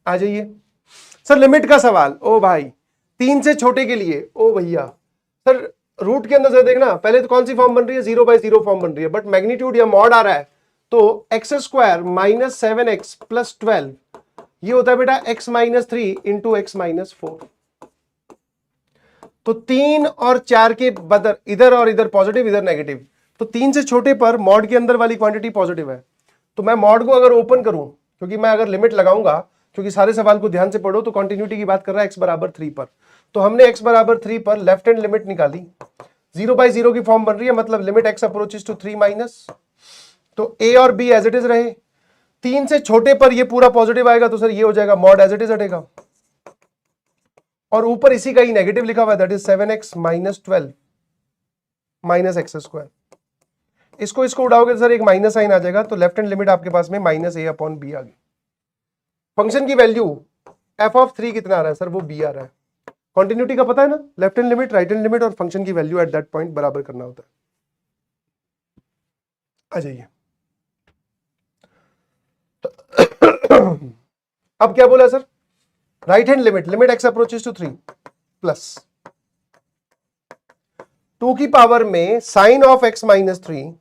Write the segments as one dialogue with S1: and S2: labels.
S1: आ जाइए sir, limit का सवाल। ओ भाई 3 से छोटे के लिए, ओ भैया सर रूट के अंदर से देखना, पहले तो कौन सी फॉर्म बन रही है, 0/0 फॉर्म बन रही है, बट मैग्नीट्यूड या मॉड आ रहा है तो x² माइनस 7x प्लस 12 ये होता है बेटा x minus 3 into x minus 4। तो 3 और 4 के बदल इधर और इधर पॉजिटिव इधर नेगेटिव, तो 3 से छोटे पर मॉड के अंदर वाली क्वांटिटी पॉजिटिव है। तो मैं मॉड को अगर ओपन करूं, क्योंकि मैं अगर लिमिट लगाऊंगा, क्योंकि सारे सवाल को ध्यान से पढ़ो तो कंटिन्यूटी की बात कर रहा है x बराबर 3 पर, तो हमने x बराबर 3 पर लेफ्ट हैंड लिमिट निकाली, 0/0 की फॉर्म बन रही है, मतलब limit x approaches to 3 minus, तो a और b एज इट इज रहे। 3 से छोटे पर ये पूरा पॉजिटिव आएगा तो सर ये हो जाएगा मॉड एज इट इज हटेगा, और ऊपर इसी का ही नेगेटिव लिखा हुआ है, that is 7x minus 12 minus x²। इसको उड़ाओगे तो सर एक माइनस साइन आ जाएगा, तो लेफ्ट हैंड लिमिट आपके पास में माइनस a अपॉन b आ गई। फंक्शन की वैल्यू f(3) कितना आ रहा है सर, वो b आ रहा है। कंटिन्यूटी का पता है ना, left hand limit right hand limit और फंक्शन की वैल्यू एट दैट पॉइंट बराबर करना होता है। आ जाइए अब क्या बोला sir, right hand limit, limit x approaches to 3 plus 2 की पावर में sine of x minus 3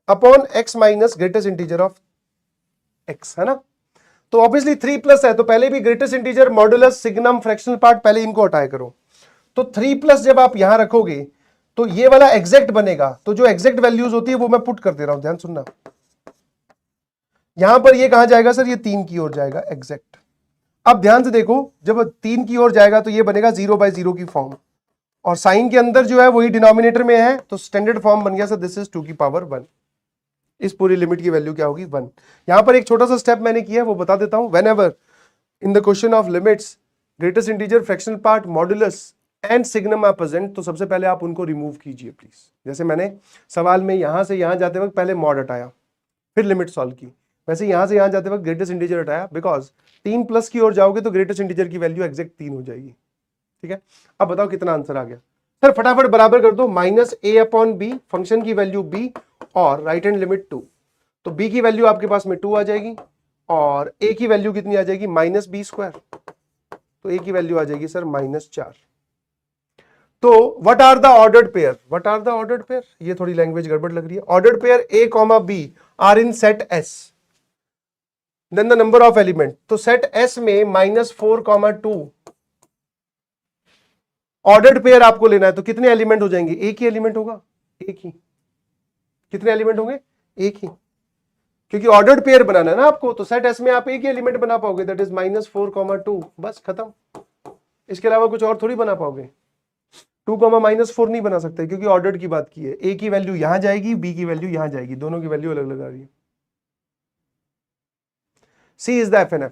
S1: upon x minus greatest integer of x, है ना। तो ऑब्वियसली 3 प्लस है तो पहले भी greatest integer modulus signum fractional part पहले इनको हटाया करो, तो 3 प्लस जब आप यहां रखोगे तो ये वाला एग्जैक्ट बनेगा, तो जो एग्जैक्ट वैल्यूज होती है वो मैं पुट कर दे रहा हूं, ध्यान सुनना। यहां पर ये कहां जाएगा सर, ये 3 की ओर जाएगा एग्जैक्ट। अब ध्यान से देखो, जब 3 की ओर जाएगा तो ये बनेगा 0/0 की फॉर्म, और साइन के अंदर जो है वही डिनोमिनेटर में है, तो स्टैंडर्ड फॉर्म बन गया सर दिस इज 2 की पावर 1। इस पूरी लिमिट की वैल्यू क्या होगी 1। यहां पर एक छोटा सा स्टेप मैंने किया है वो बता देता हूं। Whenever in the question of limits greatest integer fractional part modulus and signum are present, तो सबसे पहले आप उनको रिमूव कीजिए प्लीज। जैसे मैंने सवाल में यहां से यहां जाते वक्त पहले मॉड हटाया फिर लिमिट सॉल्व की, वैसे यहां से यहां जाते वक्त ग्रेटेस्ट इंटीजर हटाया, बिकॉज 3 प्लस की ओर जाओगे तो ग्रेटेस्ट इंटीजर की वैल्यू एग्जैक्ट 3 हो जाएगी। ठीक है, अब बताओ कितना आंसर आ गया सर, फटाफट बराबर कर दो, minus a upon b, function की वैल्यू b और राइट हैंड लिमिट 2, तो b की वैल्यू आपके पास में 2 आ जाएगी और a की वैल्यू कितनी आ जाएगी माइनस b², तो a की वैल्यू आ जाएगी सर -4। तो what are the ordered pair, what are the ordered pair, ये थोड़ी लैंग्वेज गड़बड़ लग रही है। Ordered pair a, b are in set s, then the number of element, तो सेट s में -4, 2 ऑर्डर्ड पेयर आपको लेना है, तो कितने एलिमेंट हो जाएंगे, एक ही एलिमेंट होगा, एक ही। कितने एलिमेंट होंगे, एक ही, क्योंकि ऑर्डर्ड पेयर बनाना है ना आपको, तो सेट एस में आप एक ही एलिमेंट बना पाओगे, दैट इज -4, 2, बस खत्म। इसके अलावा कुछ और थोड़ी बना पाओगे। 2, -4 नहीं बना सकते क्योंकि ऑर्डर्ड की बात की है। ए की वैल्यू यहां जाएगी, बी की वैल्यू यहां जाएगी, दोनों की वैल्यू अलग अलग आ रही है। She is the F N F.